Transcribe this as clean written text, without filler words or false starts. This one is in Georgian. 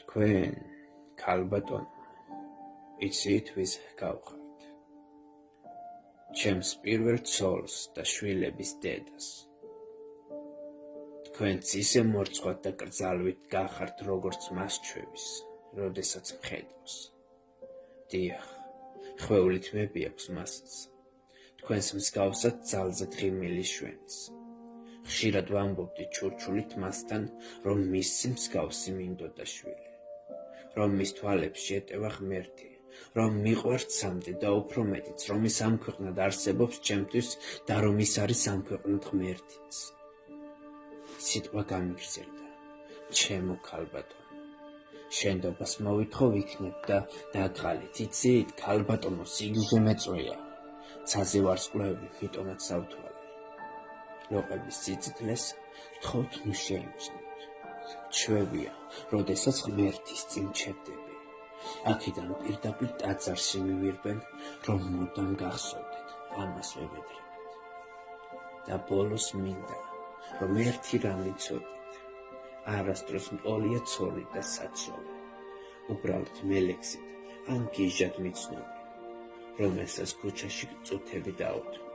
თქვენ, ქალბატონო, იცით ვის გავხართ? ჩემს პირველ ცოლს და შვილების დედას. თქვენც ისე მორცხვად და კრძალვით გახართ, როგორც მას ჩვევის, როდესაც მხედავს. დიახ, ხვეულით მებიაქვს მასაც. თქვენს მსგავსად ძალზე ღიმილი შვენის. ხშირად ვამბობდი ჩურჩულით მასთან, რომ მისი მსგავსი მინდოდა შვილი, რომ მის თვალებში ეტევა ღმერთი, რომ მიყვართ სამდი და უფრო მეტიც, რომ ის ამ ქვეყნად არსებობს ჩემთვის და რომ ის არის ამ ქვეყნად ღმერთიც. სიტყვა გამიგრძელდა, ჩემო ქალბატონო, შენდობას მოვითხოვ იქნებ და დაგღალით, იცით, ქალბატონო, სიგრძე მეწვია, ცაზე ვარსკვლავები, მიტომაც ავთვალე. ლოყების სიძდლეს ვთხოვთ ნუ შეიმჩნევთ. ჩვევია, როდესაც ღმერთის წინ ჩერდები. აქედან პირდაპირ ტაძარში მივირბენ, რომ მუდამ გახსოვდეთ, ამას ვებედრებით. და ბოლოს მინდა, რომ ერთი რამ იცოდეთ, არასდროს მყოლია ცოლი და საცოლე, უბრალოდ მელექსით ან გიჟად მიცნობი, რომელსაც ქუჩაში წუთები დაუთ.